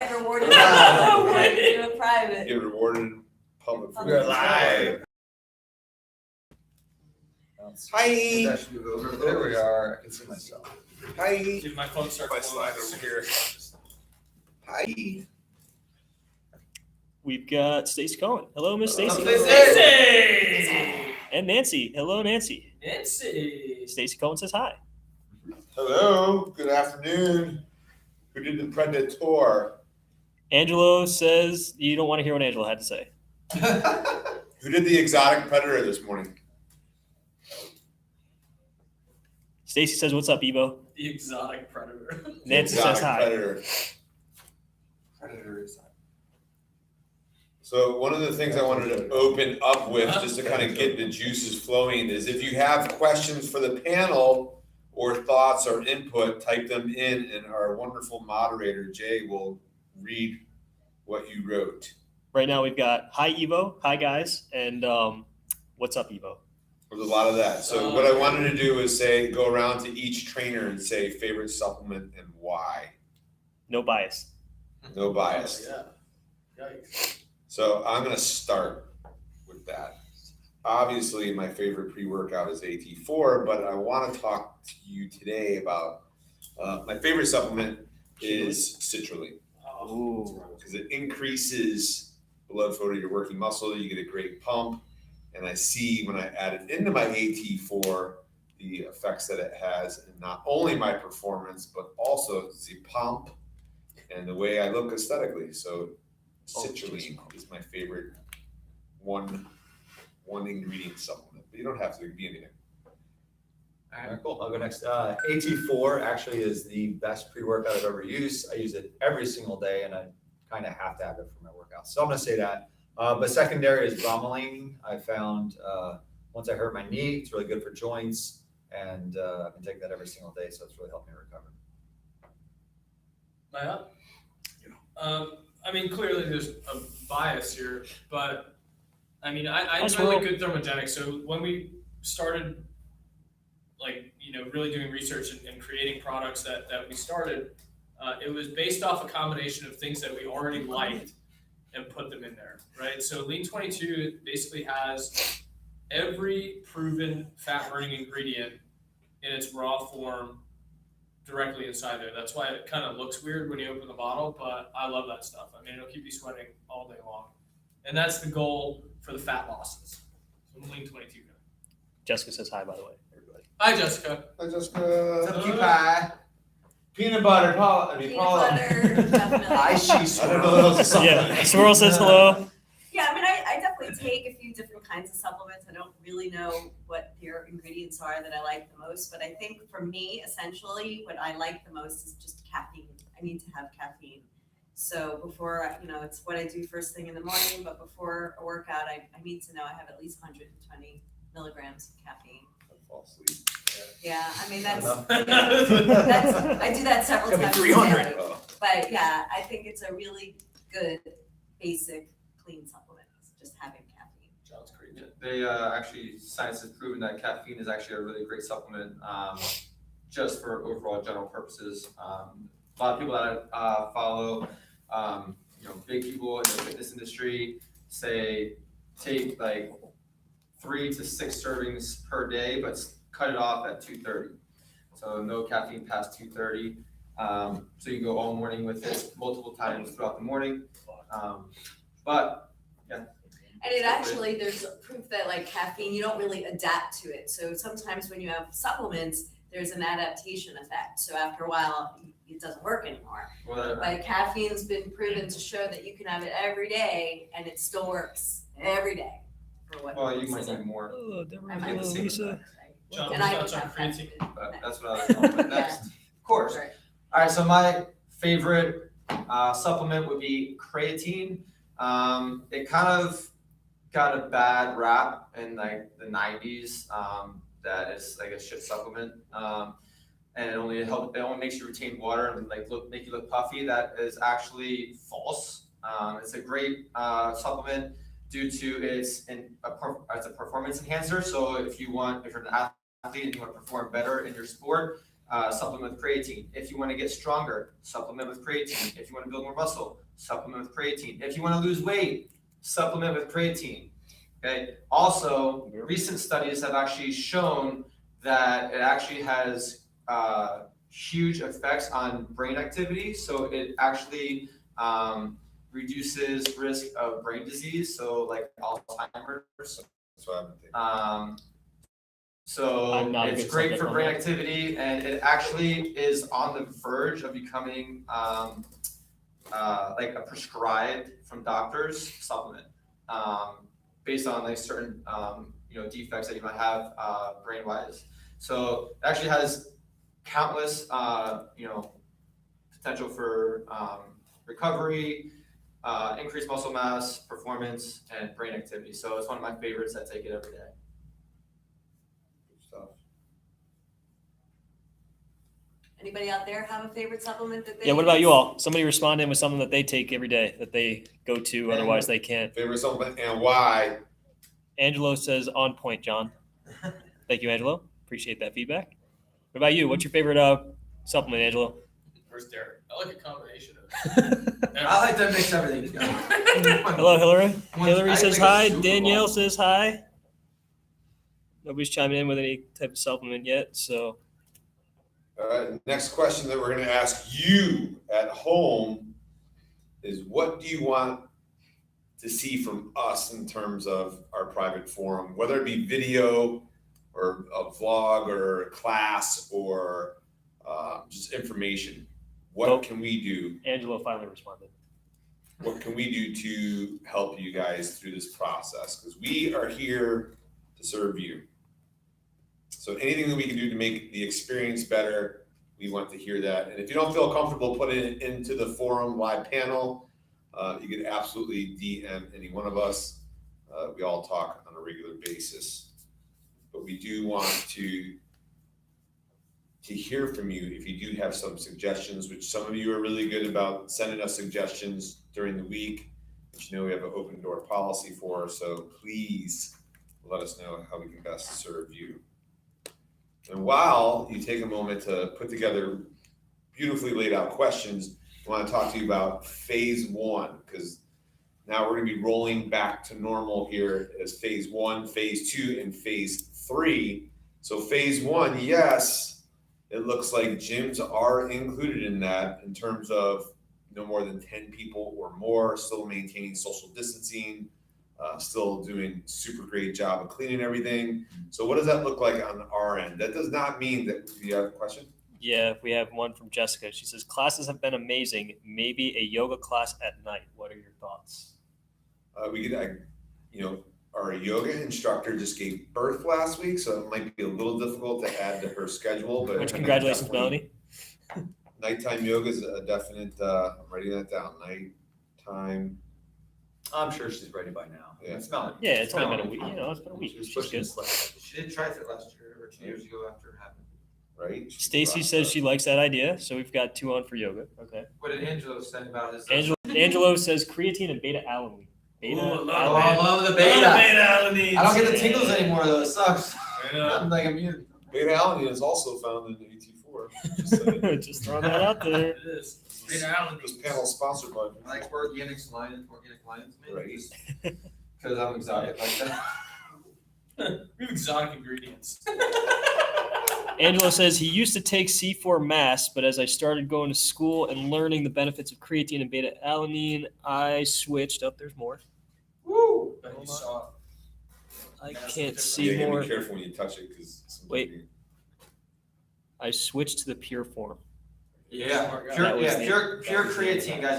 Rewarded. Do it private. Get rewarded in public. We're live. Hi. There we are. I can see myself. Hi. Dude, my phone starts My blowing slide up. over here. Hi. We've got Stacey Cohen. Hello, Miss Stacey. Stacey! And Nancy. Hello, Nancy. Nancy! Stacey Cohen says hi. Hello. Good afternoon. Who did the Predator? Angelo says you don't want to hear what Angelo had to say. Who did the exotic predator this morning? Stacey says, "What's up, Evo?" The exotic predator. Nancy Exotic says hi. predator. Predator is So one of the things I wanted to open up with, just to kind of get the juices flowing, is if you have questions for the panel or thoughts or input, type them in, and our wonderful moderator, Jay, will read what you wrote. Right now, we've got hi, Evo. Hi, guys. And what's up, Evo? There's a lot of that. So what I wanted to do is go around to each trainer and say favorite supplement and why. No bias. No bias. Oh, yeah. Yikes. So I'm going to start with that. Obviously, my favorite pre-workout is AT4, but I want to talk to you today about my favorite supplement is citrulline, Ooh. because it increases blood flow to your working muscle. You get a great pump. And I see when I add it into my AT4, the effects that it has in not only my performance, but also the pump and the way I look aesthetically. So citrulline is my favorite one ingredient supplement, but you don't have to be anything. All right, cool. I'll go next. AT4 actually is the best pre-workout I've ever used. I use it every single day, and I kind of have to have it for my workouts. So I'm going to say that. But secondary is bromelain. I found once I hurt my knee, it's really good for joints, and I've been taking that every single day, so it's really helped me recover. I mean, clearly there's a bias here, but I mean, I Nice really work. good thermogenics. So when we started, really doing research and creating products that we started, it was based off a combination of things that we already liked and put them in there, right? So Lean 22 basically has every proven fat burning ingredient in its raw form directly inside there. That's why it kind of looks weird when you open the bottle, but I love that stuff. I mean, it'll keep you sweating all day long. And that's the goal for the fat losses. So I'm Lean 22 guy. Jessica says hi, by the way, everybody. Hi, Jessica. I just Cookie pie. peanut butter, Peanut butter, definitely. I don't know those are Yeah, Swirl says hello. Yeah, I mean, I definitely take a few different kinds of supplements. I don't really know what their ingredients are that I like the most, but I think for me, essentially, what I like the most is just caffeine. I need to have caffeine. So before, it's what I do first thing in the morning, but before a workout, I need to know I have at least 120 milligrams of caffeine. fall asleep. Yeah, I mean, that's Enough. I do that several Could be times a 300. day. But yeah, I think it's a really good, basic, clean supplement, just having caffeine. Sounds great. They actually, science has proven that caffeine is actually a really great supplement just for overall general purposes. A lot of people that I follow, big people in the fitness industry say take like 3 to 6 servings per day, but cut it off at 2:30. So no caffeine past 2:30. So you go all morning with it multiple times throughout the morning. But yeah. And it actually, there's proof that like caffeine, you don't really adapt to it. So sometimes when you have supplements, there's an adaptation effect. So after a while, it doesn't work anymore. But caffeine's been proven to show that you can have it every day and it still works every day. For what Well, you it's might worth. need more, Oh, I get might the need same Lisa. effect, John, And I thoughts would on have creatine? caffeine. but that's what I was going with next. Of course. Right. All right, so my favorite supplement would be creatine. It kind of got a bad rap in like the 90s. That is like a shit supplement. And it only makes you retain water and make you look puffy. That is actually false. It's a great supplement due to it's a performance enhancer. So if you're an athlete and you want to perform better in your sport, supplement with creatine. If you want to get stronger, supplement with creatine. If you want to build more muscle, supplement with creatine. If you want to lose weight, supplement with creatine. Okay. Also, recent studies have actually shown that it actually has huge effects on brain activity. So it actually reduces risk of brain disease, so like Alzheimer's. That's what I've been thinking. So I'm not a it's good great subject for on brain that. activity, and it actually is on the verge of becoming like a prescribed from doctors supplement, based on like certain defects that you might have brain wise. So it actually has countless potential for recovery, increased muscle mass, performance, and brain activity. So it's one of my favorites. I take it every day. Good stuff. Anybody out there have a favorite supplement that they Yeah, what about you use? all? Somebody respond in with something that they take every day that they go to, otherwise they can't. Favorite supplement and why? Angelo says on point, John. Thank you, Angelo. Appreciate that feedback. What about you? What's your favorite supplement, Angelo? Where's Derek? I like a combination of. I like to mix everything together. Hello, Hillary. Once- Hillary I says think a hi. Super Danielle Bowl. says hi. Nobody's chiming in with any type of supplement yet, so Next question that we're going to ask you at home is, what do you want to see from us in terms of our private forum, whether it be video or a vlog or a class or just information? What Well- can we do? Angelo finally responded. What can we do to help you guys through this process? Because we are here to serve you. So anything that we can do to make the experience better, we want to hear that. And if you don't feel comfortable putting it into the forum live panel, you can absolutely DM any one of us. We all talk on a regular basis. But we do want to hear from you if you do have some suggestions, which some of you are really good about sending us suggestions during the week, which we have an open door policy for. So please let us know how we can best serve you. And while you take a moment to put together beautifully laid out questions, I want to talk to you about phase one, because now we're going to be rolling back to normal here as phase one, phase two, and phase three. So phase one, yes, it looks like gyms are included in that in terms of no more than 10 people or more, still maintaining social distancing, still doing super great job of cleaning everything. So what does that look like on our end? That does not mean that, do you have a question? Yeah, we have one from Jessica. She says, classes have been amazing. Maybe a yoga class at night. What are your thoughts? We could, our yoga instructor just gave birth last week, so it might be a little difficult to add to her schedule, but. Which congratulations, Melanie. Nighttime yoga is a definite, I'm writing that down, nighttime. I'm sure she's ready by now. Yeah. It's Melanie. Yeah, it's only been a Melanie. week. It's been a week. She's She's pushing good. this left. She did try it last year or 2 years ago after it happened. Right? Stacy says she likes that idea, so we've got 2 on for yoga. Okay. What did Angelo say about his? Angelo says creatine and beta alanine. Beta Oh, alanine. I love the beta. I don't get the tingles anymore though. It sucks. I'm like immune. Beta alanine is also found in AT4. Just saying. Just throwing that out there. It is. Beta alanine. This panel is sponsored by. I like organic lions, man. Right. Because I'm exotic like that. We have exotic ingredients. Angelo says he used to take C4 mass, but as I started going to school and learning the benefits of creatine and beta alanine, I switched. Oh, there's more. Woo! But you saw. I Massive can't difference. see You gotta more. be careful when you touch it, because. Wait. I switched to the pure form. Yeah, Smart guy. That pure, was yeah, the- pure creatine, guys.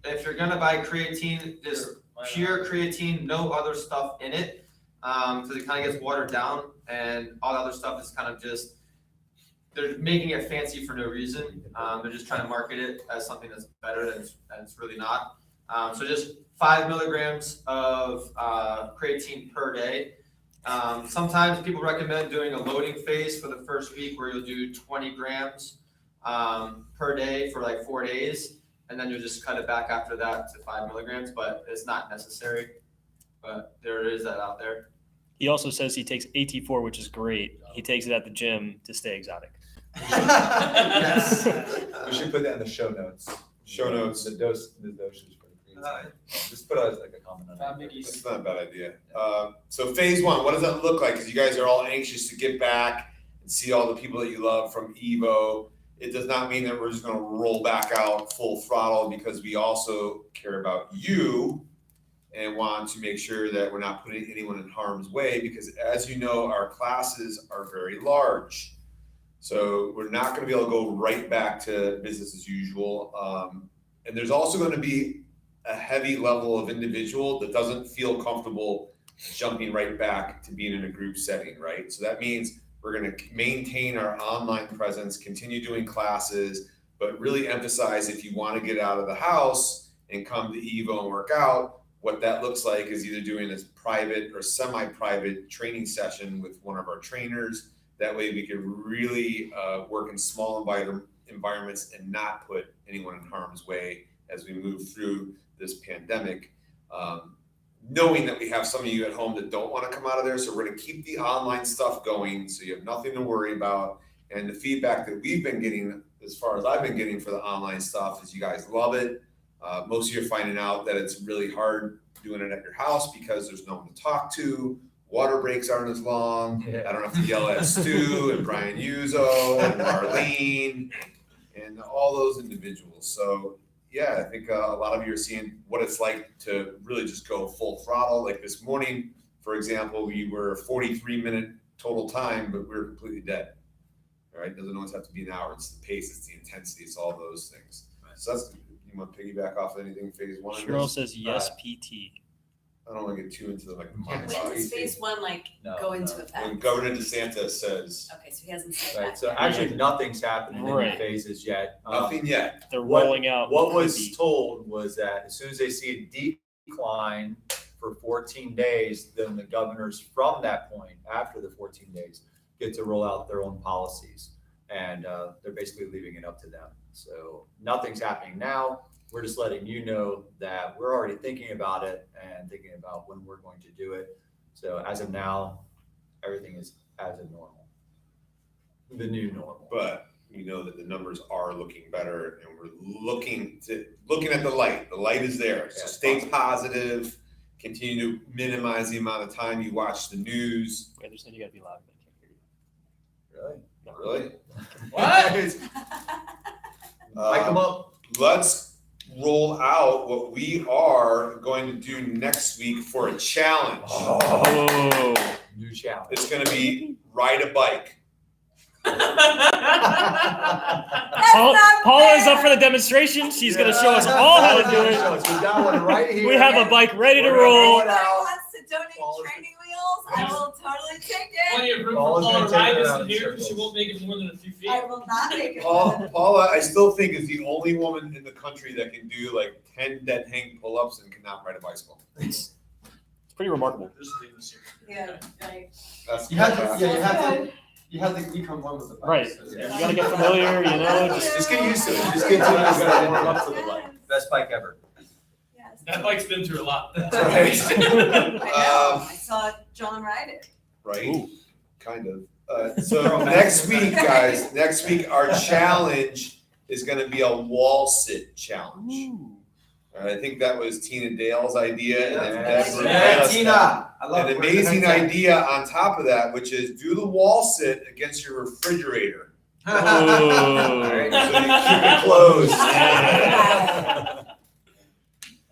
If you're gonna buy creatine, just pure creatine, no other stuff in it, because it kind of gets watered down, and all the other stuff is kind of just they're making it fancy for no reason. They're just trying to market it as something that's better than it's really not. So just 5 milligrams of creatine per day. Sometimes people recommend doing a loading phase for the first week where you'll do 20 grams per day for like 4 days, and then you'll just cut it back after that to 5 milligrams, but it's not necessary. But there is that out there. He also says he takes AT4, which is great. He takes it at the gym to stay exotic. Yes. We should put that in the show notes. Show notes. The doses for the creatine. Just put out like a comment on Fat it. Miggies. That's not a bad idea. So phase one, what does that look like? Because you guys are all anxious to get back and see all the people that you love from Evo. It does not mean that we're just going to roll back out full throttle, because we also care about you and want to make sure that we're not putting anyone in harm's way, because as you know, our classes are very large. So we're not going to be able to go right back to business as usual. And there's also going to be a heavy level of individual that doesn't feel comfortable jumping right back to being in a group setting, right? So that means we're going to maintain our online presence, continue doing classes, but really emphasize, if you want to get out of the house and come to Evo and work out, what that looks like is either doing a private or semi-private training session with one of our trainers. That way we can really work in small environments and not put anyone in harm's way as we move through this pandemic. Knowing that we have some of you at home that don't want to come out of there. So we're going to keep the online stuff going, so you have nothing to worry about. And the feedback that we've been getting, as far as I've been getting for the online stuff, is you guys love it. Most of you are finding out that it's really hard doing it at your house because there's no one to talk to. Water breaks aren't as long. Yeah. I don't have to yell at Stu and Brian Uzo and Marlene and all those individuals. So yeah, I think a lot of you are seeing what it's like to really just go full throttle. Like this morning, for example, we were 43-minute total time, but we were completely dead. All right, doesn't always have to be an hour. It's the pace, it's the intensity, it's all those things. So that's, you want to piggyback off of anything phase one? Cheryl says yes, PT. I don't want to get too into the like When mind does phase one No, go into no. effect? When Governor DeSantis says Okay, so he hasn't said Right, that so yet. actually nothing's happening in Right. the phases yet. nothing yet. They're What- rolling out. What could was be. told was that as soon as they see a decline for 14 days, then the governors from that point, after the 14 days, get to roll out their own policies. And they're basically leaving it up to them. So nothing's happening now. We're just letting you know that we're already thinking about it and thinking about when we're going to do it. So as of now, everything is as of normal, the new normal. But we know that the numbers are looking better, and we're looking at the light. The light is there. So Yeah, stay positive. Continue to minimize the amount of time you watch the news. Wait, there's you gotta be loud. I can't hear you. Really? Really? What? Mic 'em up. Let's roll out what we are going to do next week for a challenge. Oh. New challenge. It's going to be ride a bike. Paula is up for the demonstration. She's gonna show us all how to do it. We got one right here. We have a bike ready to We're gonna roll. roll it If anyone out. wants to donate Paula's- training wheels, I will totally take it. Plenty of room for Paula's Paula gonna to take ride her this out in in here, because she circles. won't make it more than a few feet. I will not make it. Paula, I still think, is the only woman in the country that can do like 10 dead hang pull-ups and cannot ride a bicycle. It's pretty remarkable. Yeah, right. That's You have to, fantastic. yeah, you have to become one with the bike. Right. So, You gotta get familiar, you know. Just get used to it. Just get to it. You gotta warm up to the bike. Yes, Best bike ever. yes. That bike's been through a lot. I know, I saw John ride it. Right? Ooh. Kind of. So next week, guys, next week, our challenge is going to be a wall sit challenge. Ooh. I think that was Tina Dale's idea. And then Yes. Deborah Yeah, Dale's Tina. I love an it. amazing idea on top of that, which is do the wall sit against your refrigerator. Ooh. Alright, So you keep it closed.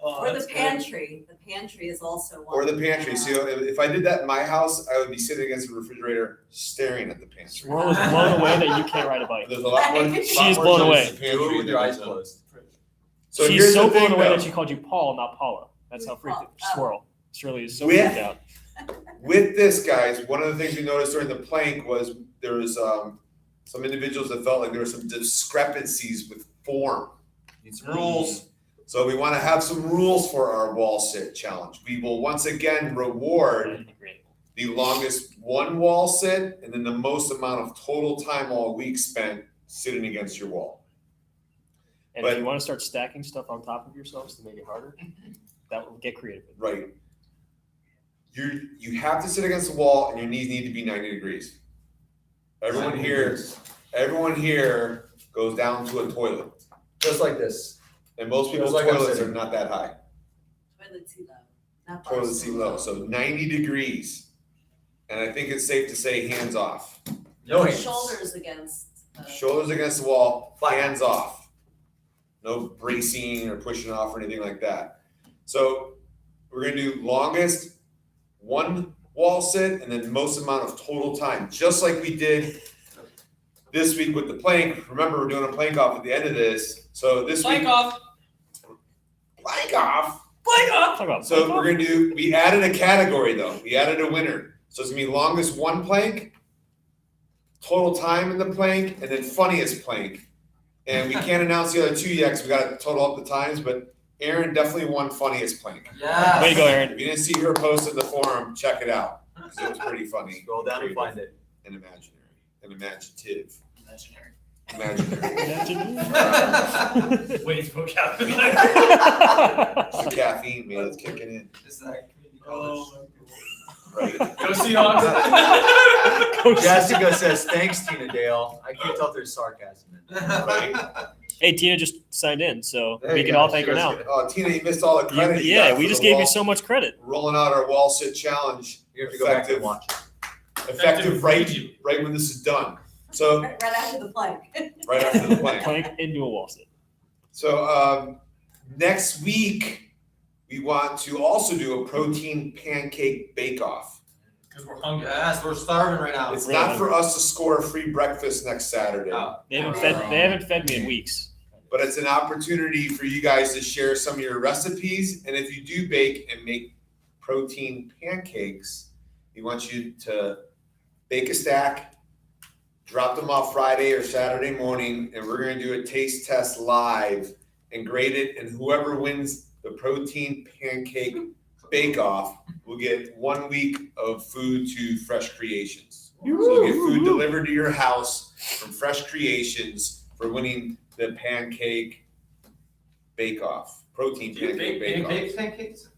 Oh, Or the that's good. pantry. The pantry is also one. Or the pantry. So if I did that in my house, I would be sitting against the refrigerator staring at the pantry. Swirl is blown away that you can't ride a bike. There's a lot more. She lot is more blown to away. the pantry Do it with than your eyes the- closed. So She's here's so the thing, blown away though. that she called you Paul, not Paula. That's how freaked Paul. Swirl. Shirley is so With- freaked out. With this, guys, one of the things we noticed during the plank was there was some individuals that felt like there were some discrepancies with form. Need some rules. So we want to have some rules for our wall sit challenge. We will once again reward the longest one wall sit and then the most amount of total time all week spent sitting against your wall. And But- if you want to start stacking stuff on top of yourselves to make it harder, that will get creative. Right. You have to sit against the wall and your knees need to be 90 degrees. Everyone here, everyone here goes down to a toilet. Just like this. And most people's Just like I'm toilets are sitting. not that high. Toilet seat low, not bar Toilet seat stool. low, so 90 degrees. And I think it's safe to say hands off. No hands. Shoulders against. Shoulders against the wall, Flat. hands off. No bracing or pushing off or anything like that. So we're gonna do longest one wall sit and then most amount of total time, just like we did this week with the plank. Remember, we're doing a plank off at the end of this. So this Plank week, off. plank off. Plank off. Talk about So we're gonna do, we added a category though. We added a winner. So it's gonna be longest one plank, total time in the plank, and then funniest plank. And we can't announce the other two yet because we gotta total up the times, but Erin definitely won funniest plank. Yeah. Way to go, Aaron. If you didn't see her post in the forum, check it out. 'Cause it was pretty funny. Scroll down and find it. And imaginary. And imaginative. Imaginary. Imaginary. Wait, vocabulary. It's the caffeine, man, it's kicking in. It's that community Oh, college. Right. Go Seahawks. Jessica says, thanks, Tina Dale. I can't tell if there's sarcasm in it. Right. Hey, Tina just signed in, so There we you can go. all thank her She was now. good. Oh, Tina, you missed all the credit. you Yeah, got we for just the gave wall. you so much credit. Rolling out our wall sit challenge. You have to go back and Effective. watch it. Effective right when this is done. So Right after the plank. right after the plank. Plank into a wall sit. So next week we want to also do a protein pancake bake-off. Because we're hungry. Yes, we're starving right now. It's Really? not for us to score a free breakfast next Saturday, Oh. They haven't fed me in weeks. but it's an opportunity for you guys to share some of your recipes. And if you do bake and make protein pancakes, we want you to bake a stack, drop them off Friday or Saturday morning, and we're gonna do a taste test live and grade it. And whoever wins the protein pancake bake-off will get 1 week of food to Fresh Creations. So you'll get food delivered to your house from Fresh Creations for winning the pancake bake-off, protein Do you pancake bake bake-off. pancakes?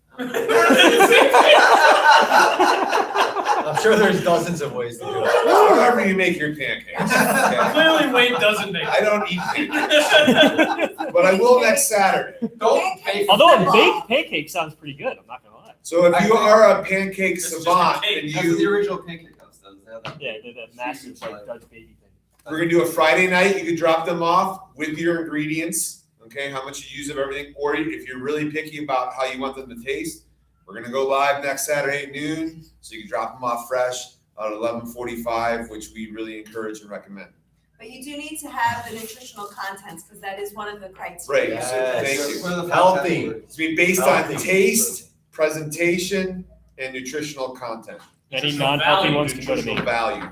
I'm sure there's dozens of ways to do it. However you make your pancakes. okay? Clearly, Wade doesn't make I don't eat pancakes, but I will next Saturday. Don't pay for Although a them. baked pancake sounds pretty good, I'm not gonna lie. So if you are a pancake It's just a savant cake. and That's what the you, original pancake house does. They have that. Yeah, the massive like Dutch baby thing. we're gonna do a Friday night, you can drop them off with your ingredients, okay, how much you use of everything, or if you're really picky about how you want them to taste, we're gonna go live next Saturday at noon, so you can drop them off fresh at 11:45, which we really encourage and recommend. But you do need to have the nutritional contents, because that is one of the Right, criteria. so Yes. thank you. What are the Healthy. categories? It's be based on Healthy. taste, presentation, and nutritional content. Any Nutritional non-healthy value, ones can go to me. Nutritional value.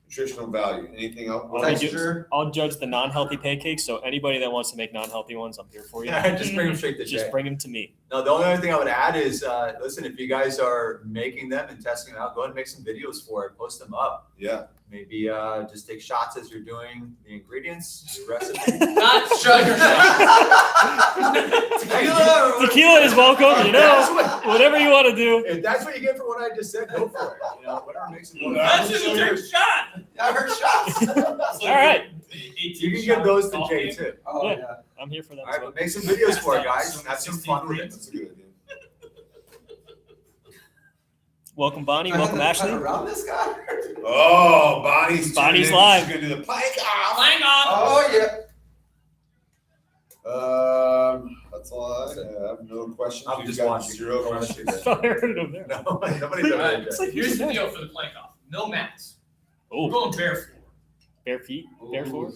Nutritional value, anything else? Well, we do- Texture. I'll judge the non-healthy pancakes, so anybody that wants to make non-healthy ones, I'm here for you. Just bring them straight to Just Jay. bring them to me. No, the only other thing I would add is, listen, if you guys are making them and testing them out, go ahead and make some videos for it, post them up. Yeah. Maybe just take shots as you're doing the ingredients, the recipe. Not sugar. Tequila. Tequila is welcome, you know, whatever you want to do. If that's what you get for what I just said, go for it. You know, whatever makes it work. That's just a big shot. I heard shots. All right, You can give those to Jay too. Oh, Yeah. yeah. I'm here for that All as right, well. but make some videos for it, guys. Have some fun with it. That's a good idea. Welcome, Bonnie. I had Welcome, to Ashley. cut around this guy. Oh, Bonnie's Bonnie's tuning in. live. She's gonna do the plank off. Plank off. Oh yeah. That's all I have. No questions. I'm We've just got watching. 0 Don't wanna questions. see that. I heard it over there. No, nobody's ever Alright, did It's that. like- Here's the deal for the plank off. No mats. We're Oh, going bare floor. bare feet, bare floor.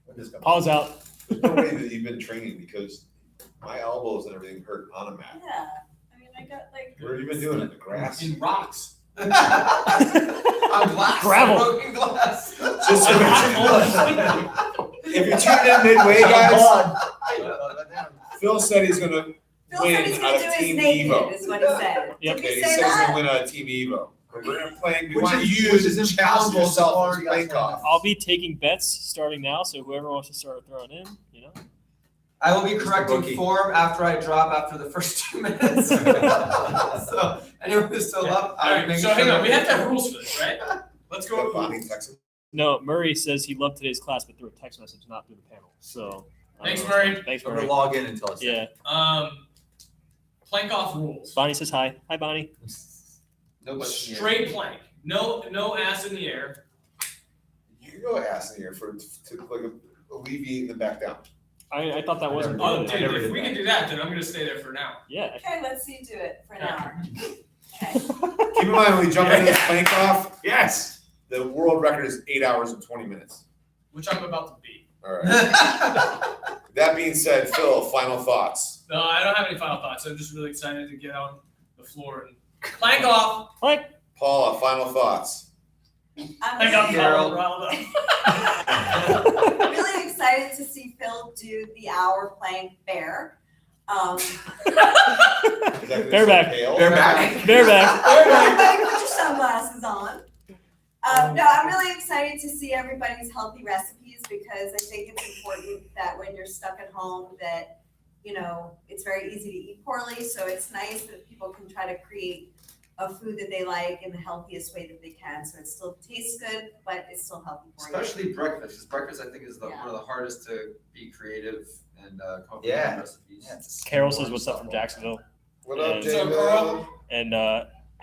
What is coming? Pause out. There's no way that you've been training because my elbows and everything hurt on a mat. Yeah, I mean, I got like. Where have you been doing it? The grass? In rocks. I'm glass. Gravel. Broken glass. Just so if you're tuning in midway, guys, Phil said he's gonna Phil said he's win gonna out do of his Team naked, Evo. is what he said. Yep. Did Okay, he he say said he's that? gonna win out of Team Evo. But we're gonna play, we Which want is- you which is to challenge impossible, yourself so with already plank got off. I'll be taking bets starting now, so whoever wants to start throwing in, you know. I will be correcting Rookie. form after I drop after the first 2 minutes. So anyone who's still up, I'm Alright, making so hang sure- on, we have to have rules for this, right? Let's go. Got with Bonnie rules. texting. No, Murray says he loved today's class, but through a text message, not through the panel. So Thanks, Murray. Thanks, I'm gonna Murray. log in and tell us. Yeah. Plank off rules. Bonnie says hi. Hi, Bonnie. No, but Straight plank. No ass in the air. You can go ass in here to like alleviate them back down. I thought that wasn't. Oh, good. dude, never if did we that. can do that, then I'm gonna stay there for now. Yeah. Okay, let's see you do it for an hour. Okay. Keep in mind, when we jump into this plank off, Yes. the world record is 8 hours and 20 minutes. Which I'm about to beat. All right. That being said, Phil, final thoughts. No, I don't have any final thoughts. I'm just really excited to get on the floor and plank off. Paula, final thoughts. I'm I got really, Carol. riled up. I'm really excited to see Phil do the hour plank bear. Is that 'cause it's Bareback. so pale? Bareback. Bareback. Everybody put your sunglasses on. No, I'm really excited to see everybody's healthy recipes because I think it's important that when you're stuck at home that, you know, it's very easy to eat poorly. So it's nice that people can try to create a food that they like in the healthiest way that they can. So it still tastes good, but it's still healthy for you. Especially breakfast, because breakfast I think is Yeah. one of the hardest to be creative and come up with Yeah. new recipes. Carol says, "What's up from Jacksonville?" What up, What's Jay? up, Carl? And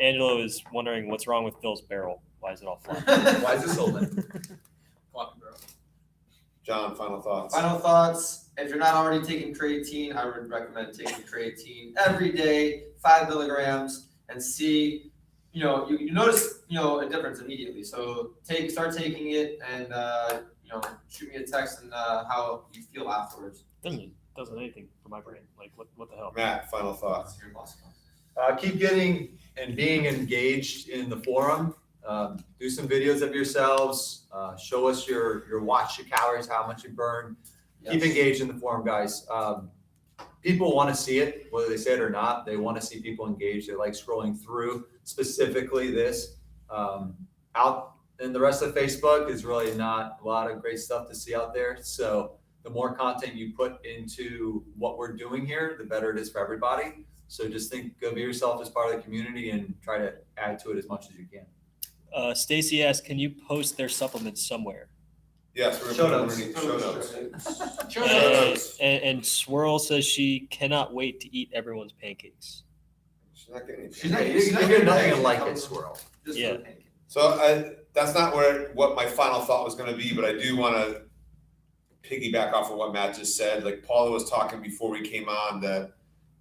Angelo is wondering what's wrong with Phil's barrel. Why is it all flat? Why is this open? Floppy barrel. John, final thoughts. Final thoughts, if you're not already taking creatine, I would recommend taking creatine every day, 5 milligrams, and see, you notice, a difference immediately. So start taking it and, shoot me a text and how you feel afterwards. Doesn't anything for my brain. Like what the hell? Matt, final thoughts. Your boss. Keep getting and being engaged in the forum. Do some videos of yourselves. Show us your watch your calories, how much you burn. Keep engaged in the forum, guys. People want to see it, whether they say it or not. They want to see people engaged. They like scrolling through specifically this. Out in the rest of Facebook is really not a lot of great stuff to see out there. So the more content you put into what we're doing here, the better it is for everybody. So just think of yourself as part of the community and try to add to it as much as you can. Stacy asked, "Can you post their supplements somewhere?" Yes, we're Show gonna notes. put it underneath show notes. Show And, notes. and Swirl says she cannot wait to eat everyone's pancakes. She's not getting She's not- You're getting nothing like it, Swirl. Just Yeah. for the pancake. So that's not what my final thought was gonna be, but I do wanna piggyback off of what Matt just said. Like Paula was talking before we came on that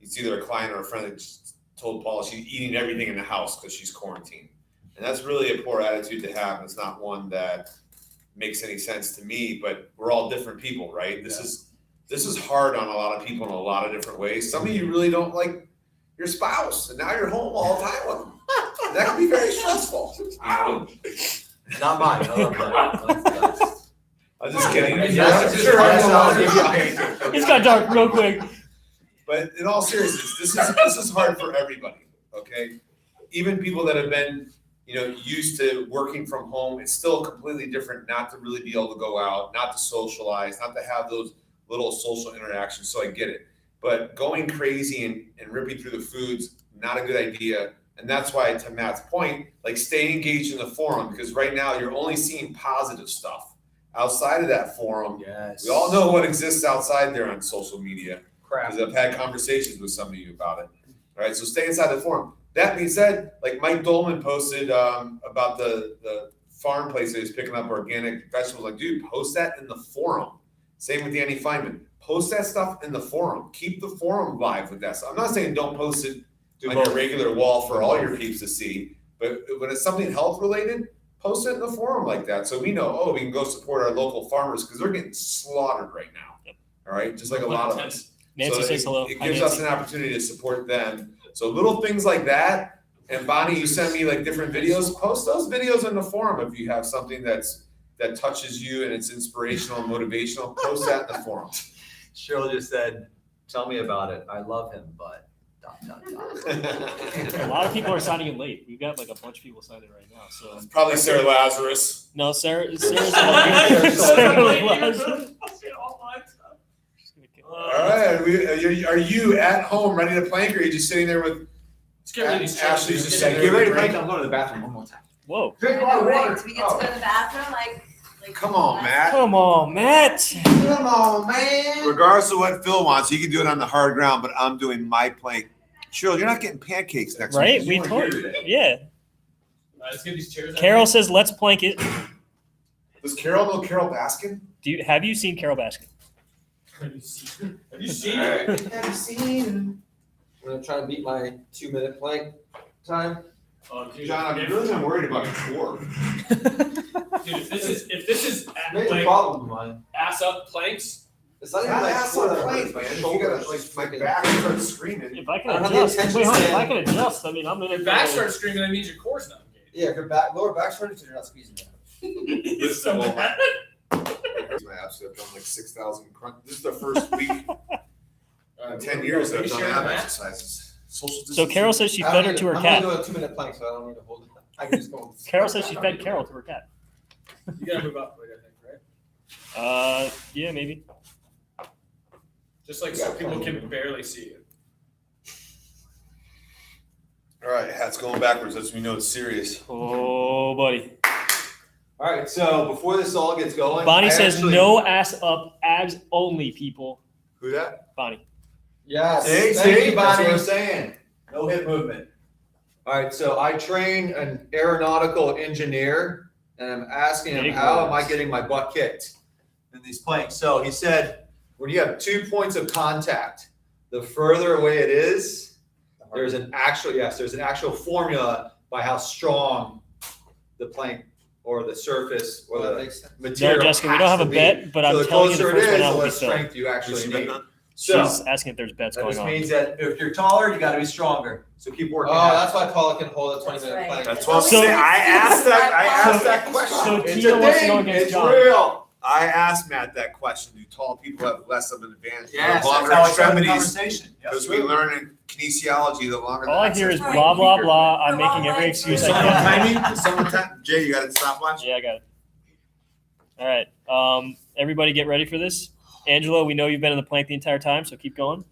it's either a client or a friend that just told Paula she's eating everything in the house because she's quarantined. And that's really a poor attitude to have. It's not one that makes any sense to me, but we're all different people, right? This is hard on a lot of people in a lot of different ways. Some of you really don't like your spouse, and now you're home all the time with them. And that can be very stressful. Not mine. I love that. I'm just kidding. Yes, Sure, I'll give you a pancake. It's got dark real quick. But in all seriousness, this is hard for everybody, okay? Even people that have been, used to working from home, it's still completely different not to really be able to go out, not to socialize, not to have those little social interactions, so I get it. But going crazy and ripping through the foods, not a good idea. And that's why, to Matt's point, like stay engaged in the forum, because right now you're only seeing positive stuff. Outside of that forum, Yes. we all know what exists outside there on social media. Crap. Because I've had conversations with some of you about it. All right, so stay inside the forum. That being said, like Mike Dolman posted about the farm place that he's picking up organic vegetables. Like, dude, post that in the forum. Same with Danny Feynman. Post that stuff in the forum. Keep the forum live with that stuff. I'm not saying don't post it on your regular wall for all your peeps to see, but when it's something health related, post it in the forum like that. So we know, we can go support our local farmers because they're getting slaughtered right now. Yep. All right, just like a lot of us. Nancy So says hello. It Hi, gives us Nancy. an opportunity to support them. So little things like that. And Bonnie, you send me like different videos. Post those videos in the forum if you have something that touches you and it's inspirational and motivational. Post that in the forum. Cheryl just said, "Tell me about it. I love him, but." ... A lot of people are signing in late. We've got like a bunch of people signing right now. So Probably Sarah Lazarus. no, Sarah's Sarah Sarah Wait, Lazarus. All right, are you at home ready to plank, or are you just sitting there with? Let's get rid of these Ashley's chairs. just Yeah, sitting get there ready with to a break. drink? I'm going to the bathroom one more time. Whoa. Drink a lot of Right, water. do we get to go to the bathroom? Like, Like, Come on, Matt. Come on, Matt. Come on, man. Regardless of what Phil wants, he can do it on the hard ground, but I'm doing my plank. Cheryl, you're not getting pancakes next Right? week. We You weren't told here you. today. Yeah. Let's get these chairs. out Carol here. says, let's plank it. Does Carol know Carol Baskin? Have you seen Carol Baskin? Have you seen it? Have you seen? I'm gonna try to beat my 2-minute plank time. Oh, dude, John, I'm if- really not worried about your core. Dude, if this is Maybe the like problem of mine. ass up planks, It's not It's even not like ass core on that plank, hurts, my man. You shoulders. gotta, like, my Freaking- back starts screaming. If I can I don't have the adjust, attention wait, hold on. If span. I can adjust, I mean, I'm in it. your back starts screaming, that means your core's not engaged. Yeah, if your back, lower back's hurting, so you're not squeezing it. It's so bad. My abs have done like 6,000 crunch. This is the first week in 10 years that I've done ab exercises. Social So distancing. Carol says she I fed don't her to need- her I'm cat. only doing a 2-minute plank, so I don't need to hold it. I can just go. Carol says she fed Carol to her cat. You gotta move up, I think, right? Yeah, maybe. Just like so people can barely see you. All right, hat's going backwards. Lets me know it's serious. Oh, buddy. All right, so before this all gets going, Bonnie I says actually- no ass up, abs only, people. Who that? Bonnie. Yes. See, Thank see, you, that's what Bonnie. we're saying. No hip movement. All right, so I train an aeronautical engineer, and I'm asking him, Big how am words. I getting my butt kicked in these planks? So he said, when you have 2 points of contact, the further away it is, there's an actual formula by how strong the plank or the surface or That the makes sense. material No, Jessica, we don't has have a to be. bet, but So I'm the telling you the closer first it one is, out the will be less Phil. strength you actually need. She's So asking if there's bets that going just on. means that if you're taller, you got to be stronger. So keep working. Oh, at it. that's why Paula can hold a That's 20-minute right. plank. That's what I'm So- saying. I asked that question. So It's Tina a wants to thing. go against It's John. real. I asked Matt that question. Do tall people have less of an advantage? Yes, Longer that's how I started the extremities. conversation. Yep. Because we learn in kinesiology, the longer. All I the hear is access blah, point, blah, weaker. blah. I'm We're all making every like- excuse Is I someone can. timing? Is someone time? Jay, you got a stopwatch? Yeah, I got it. All right. Everybody get ready for this. Angela, we know you've been in the plank the entire time, so keep going.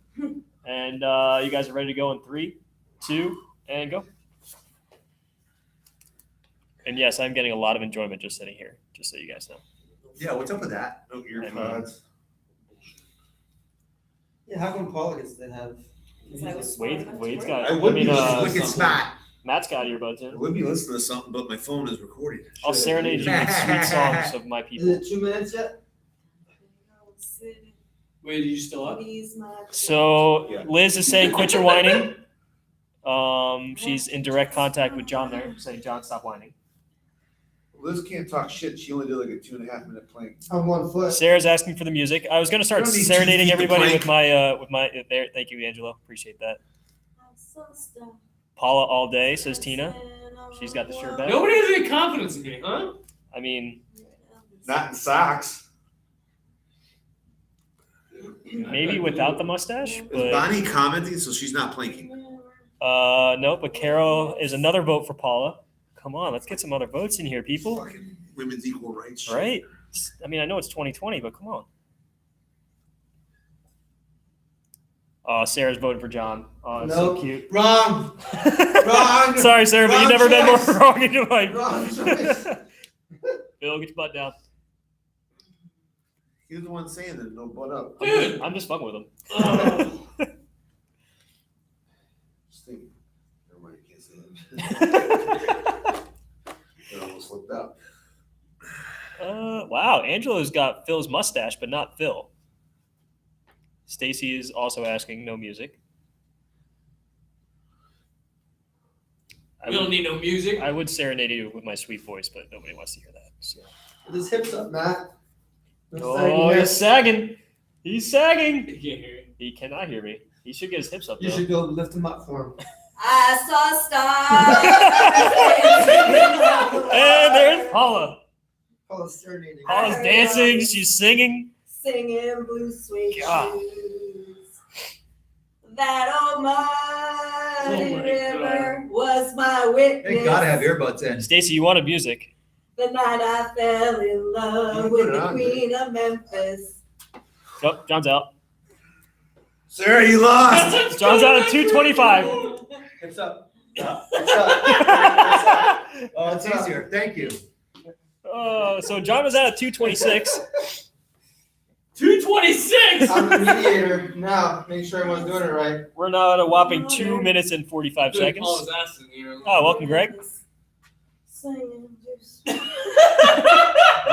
And you guys are ready to go in 3, 2, and go. And yes, I'm getting a lot of enjoyment just sitting here, just so you guys know. Yeah, what's up with that? No earpods. Yeah, how come Paula gets to have? Because I was smart enough to Wade's work. got. I would be mean, listening. Look, it's not. Matt's got earbuds I in. would be listening to something, but my phone is recording. I'll serenade you with sweet songs of my Is people. it 2 minutes yet? Wait, are you still up? So Yeah. Liz is saying, "Quit your whining." She's in direct contact with John there, saying, "John, stop whining." Liz can't talk shit. She only did like a 2.5-minute plank. On 1 foot. Sarah's asking for the music. I was gonna start You don't need serenading 2 feet to everybody plank. with my there. Thank you, Angela. Appreciate that. Paula all day, says Tina. She's got the shirt back. Nobody has any confidence in me, huh? I mean, Not in socks. maybe without the mustache, Is but Bonnie commenting? So she's not planking. no. But Carol is another vote for Paula. Come on, let's get some other votes in here, people. Fucking women's equal rights. shit. Right? I mean, I know it's 2020, but come on. Sarah's voting for John. Oh, that's so Nope. cute. Wrong. Wrong. Sorry, Sarah, but you've Wrong never been more choice. wrong in your life. Wrong choice. Bill, get your butt down. He was the one saying that. No butt up. Dude. I'm just fucking with him. Oh. Just thinking. Never mind, you can't say that. It almost slipped out. Wow, Angela's got Phil's mustache, but not Phil. Stacy is also asking no music. We don't need no music. I would serenade you with my sweet voice, but nobody wants to hear that. So. Put his hips up, Matt. Oh, he's sagging. He's sagging. You can't hear you. He cannot hear me. He should get his hips up. You though. should go lift him up for him. I saw stars. And there's Paula. Paula's serenading. Paula's dancing. She's singing. Singing blue suede God. shoes. That old muddy Oh my river was my witness. They gotta have earbuds in. Stacy, you wanted music. The night I fell in love You with put it the on, Queen of Memphis. Oh, John's out. Sarah, you lost. John's out at 225. Hips up. Oh, it's easier. Thank you. So John was at a 226. 226. I'm the mediator now, make sure everyone's doing it right. We're now at a whopping 2 minutes and 45 Paul seconds. was asking you. Oh, welcome, Greg.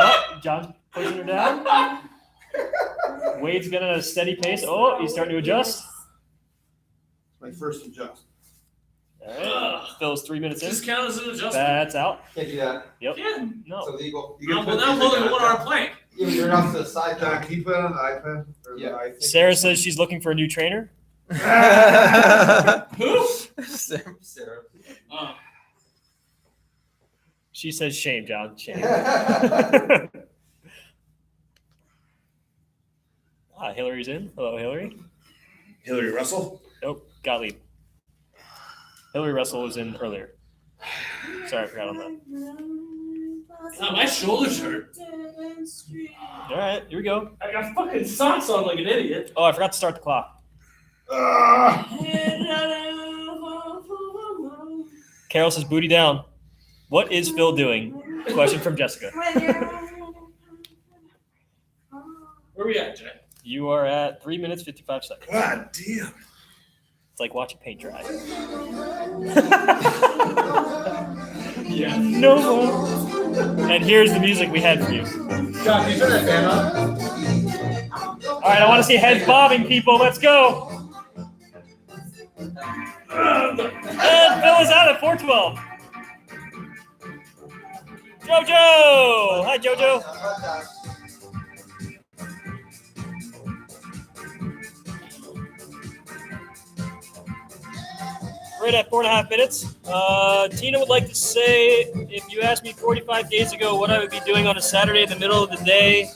Oh, John's pushing her down. Wade's getting at a steady pace. Oh, he's starting to adjust. My first adjust. All right. Phil's 3 minutes in. Just count as an adjustment. That's out. Can't do that, Yep. Yeah. No. it's illegal. Well, now I'm holding one arm plank. You're off to the side Can I now. keep it on the iPad? Or the Yeah. iThing? Sarah says she's looking for a new trainer. Who? Sarah. She says shame, John. Shame. Hillary's in. Hello, Hillary. Hillary Russell? Nope, Gottlieb. Hillary Russell was in earlier. Sorry, I forgot on that. God, my shoulders hurt. All right, here we go. I got fucking socks on like an idiot. Oh, I forgot to start the clock. Carol says booty down. What is Phil doing? Question from Jessica. Where we at, Jay? You are at 3 minutes, 55 seconds. God damn. It's like watching paint dry. Yeah. No more. And here's the music we had for you. John, can you turn that fan on? All right, I want to see heads bobbing, people. Let's go. And Phil is out at 412. Jojo! Hi, Jojo. Right at 4.5 minutes. Tina would like to say, if you asked me 45 days ago what I would be doing on a Saturday in the middle of the day,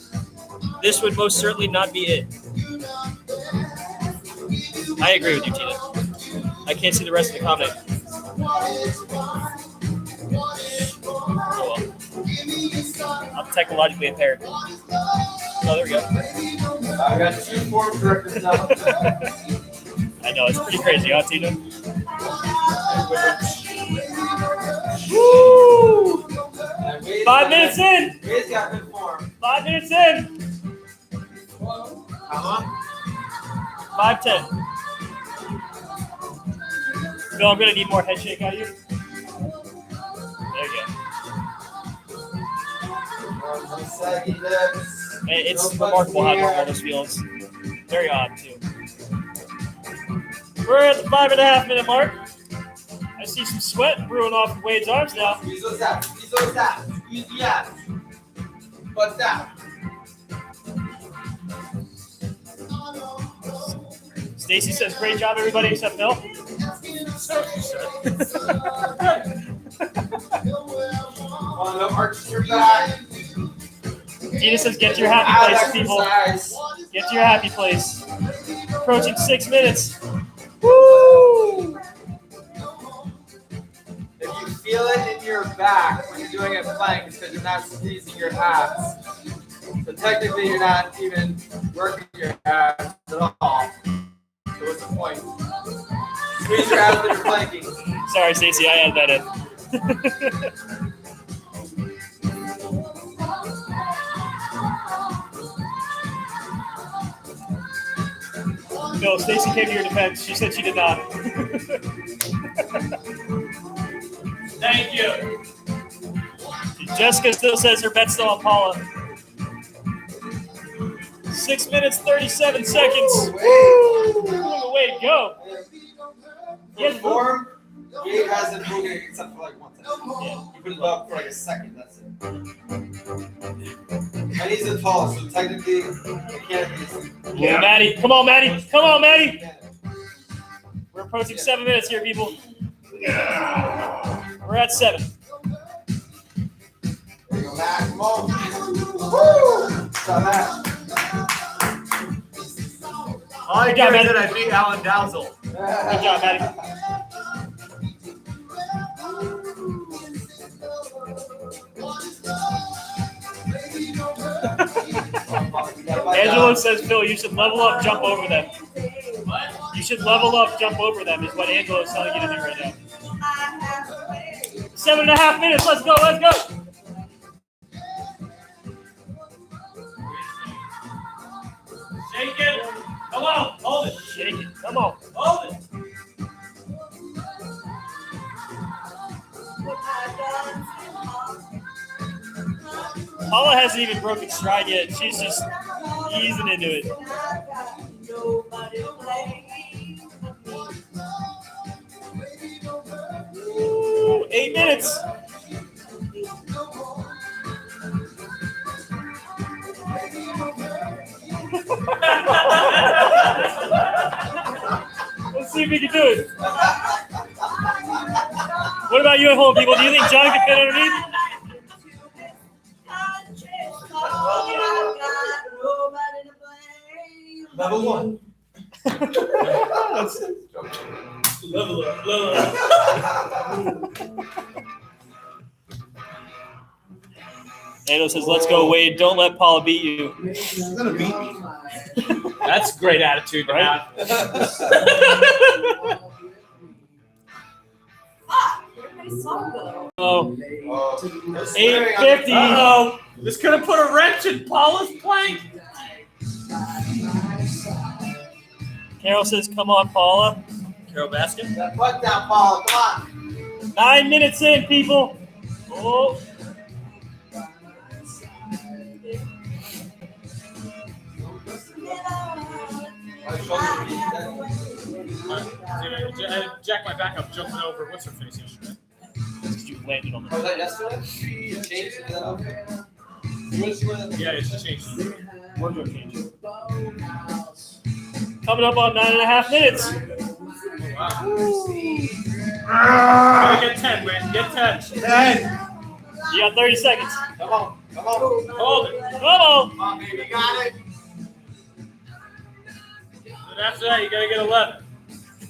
this would most certainly not be it. I agree with you, Tina. I can't see the rest of the comment. Oh, well. I'm technologically impaired. Oh, there we go. I got 2 form directors now. I know, it's pretty crazy, huh, Tina? Woo! 5 minutes in! Wade's got good form. 5 minutes in! How long? 5:10. Phil, I'm gonna need more head shake out of you. There you go. Saggy lips. Hey, it's remarkable how normal this feels. Very odd, too. We're at the 5.5 minute mark. I see some sweat brewing off of Wade's arms now. Squeeze those abs. Squeeze those abs. Squeeze the abs. What's that? Stacy says, great job, everybody except Phil. On the arch your back. Tina says, get to your happy place, people. Get to your happy place. Approaching 6 minutes. Woo! If you feel it in your back when you're doing a plank, it's because you're not squeezing your abs. So technically, you're not even working your abs at all. So what's the point? Squeeze your abs when you're planking. Sorry, Stacy, I added that in. No, Stacy came to your defense. She said she did not. Thank you. Jessica still says her bet's still on Paula. 6 minutes, 37 seconds. Woo! Look at Wade go. For form, Gabe hasn't moved it except for like 1 second. Yeah. He put it up for like a second, that's it. And he's the tallest, so technically, it can't be. Yeah. Maddie, come on, Maddie. Come on, Maddie. We're approaching 7 minutes here, people. We're at 7. There you go, Matt, come on. Woo! Stop that. All I Good job, do is man. that I beat Alan Dowsell. Good job, Maddie. Angelo says, Phil, you should level up, jump over them. You should level up, jump over them, is what Angelo is telling you to do right now. 7.5 minutes, let's go, let's go. Come on. Hold it. Paula hasn't even broken stride yet. She's just easing into it. Ooh, 8 minutes. Let's see if we can do it. What about you at home, people? Do you think John can fit underneath? Level 1. Level up. Ando says, let's go, Wade. Don't let Paula beat you. She's gonna beat me. That's a great attitude to Right? have. Where'd my song go? Oh, Oh, 8:50. Uh-oh. This could have put a wrench in Paula's plank. Carol says, come on, Paula. Carol Baskin. That butt down, Paul, come on. 9 minutes in, people. Oh, Jack my back up jumping over. What's her face yesterday? you landed on the. was that yesterday? Changed it up. Yeah, she changed. Wardrobe change. Coming up on 9.5 minutes. Wow. Gotta get 10, man. Get 10. 10. You got 30 seconds. Come on. Hold it. Come on. Come on, baby, got it. And after that, you gotta get 11.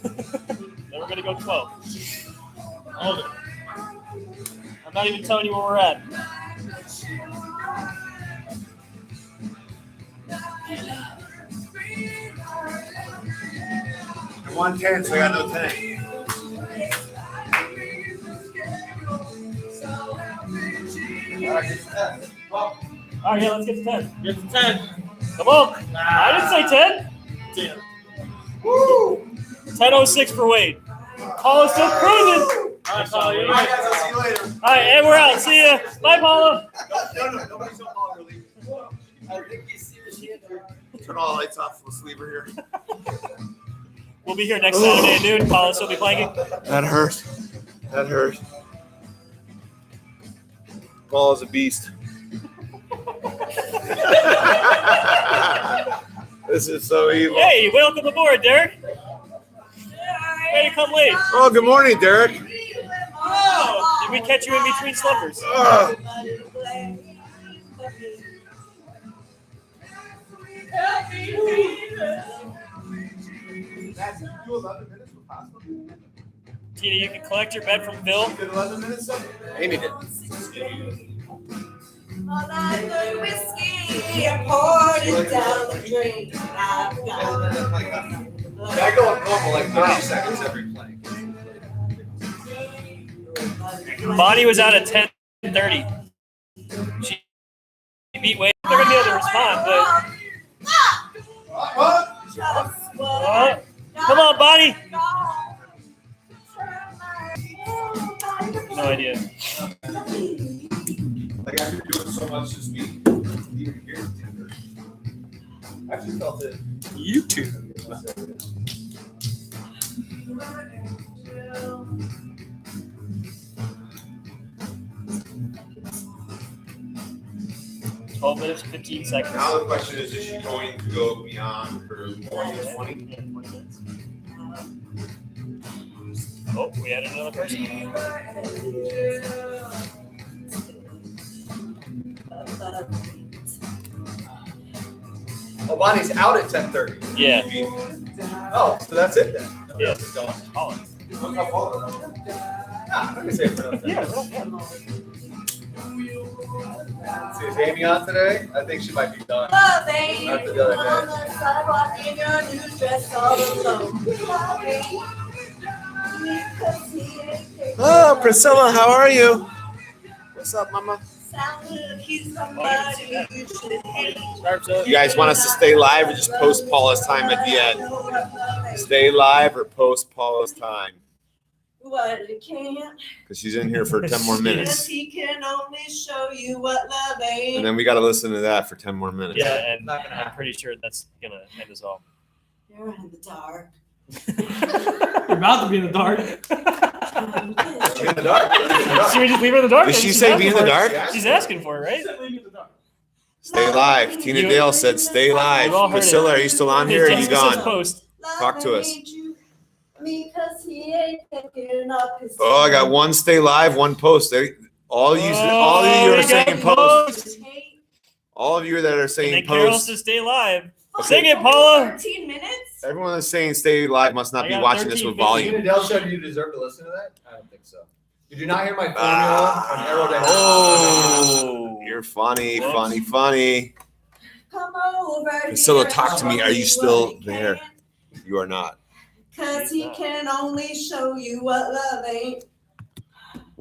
Then we're going to go 12. Hold it. I'm not even telling you where we're at. I won 10, so I got no 10. All right, yeah, let's get to 10. Get to 10. Come on. I didn't say 10. Damn. Woo! 10:06 for Wade. Paula's still cruising. All right, Paula, you're Bye, right. guys. I'll see you later. All right, and we're out. See ya. Bye, Paula. No, nobody's on Paul really. Turn all the lights off. Let's leave her here. We'll be here next Saturday at noon. Paula still be playing. That hurt. That hurt. Paul is a beast. This is so evil. Hey, welcome aboard, Derek. Way to come late. Oh, good morning, Derek. Oh, did we catch you in between slumbers? Tina, you can collect your bet from Phil. 11 minutes? Amy did. All I know whiskey, I poured it down the drain. I've got I go up normal like 30 seconds every play. Bonnie was out at 10:30. She beat Wade. They're gonna be able to respond, but come on, Bonnie. No idea. Like after doing so much this week, even here at 10:30. I actually felt it. YouTube. $12 minutes, 15 seconds. Now the question is she going to go beyond her more than 20? Oh, we had another person. Oh, Bonnie's out at 10:30. Yeah. Oh, so that's it then. Yeah. Oh. I'm gonna say it for another 10 minutes. See, is Amy on today? I think she might be done. After the other Oh, Priscilla, how are you? What's up, mama? sound like he's somebody you should hate. You guys want us to stay live or just post Paula's time at the end? Stay live or post Paula's time? What you can't, Because she's in here for 10 more cause minutes. he can only show you what love ain't. And then we got to listen to that for 10 more minutes. Yeah, and Not gonna I'm happen. pretty sure that's gonna end us all. You're in the dark. You're about to be in the dark. Be in the dark. Should we just leave her in the dark? Did she She's say asking be in the for it. dark? She's asking for it, right? Stay live. Tina You- Dale said stay live. You all heard it. Priscilla, are you still on here or are you Jessica says gone? post. Talk to us. Because he ain't picking up his Oh, I got one stay live, one post. There, all of you Oh, are we got saying post. post. All of you that are And saying then Carol post. says stay live. Sing it, Paula. 13 minutes? Everyone that's saying stay live must not I be got watching this 13 with volume. Tina Dale said you deserve to listen to that? I don't think so. Did you not hear my formula on aerodynamics? Oh. You're funny, Whoops. funny, funny. Come over Priscilla, here talk and to me. show Are you what still he there? can. You are not. Cause he can only show you what love ain't.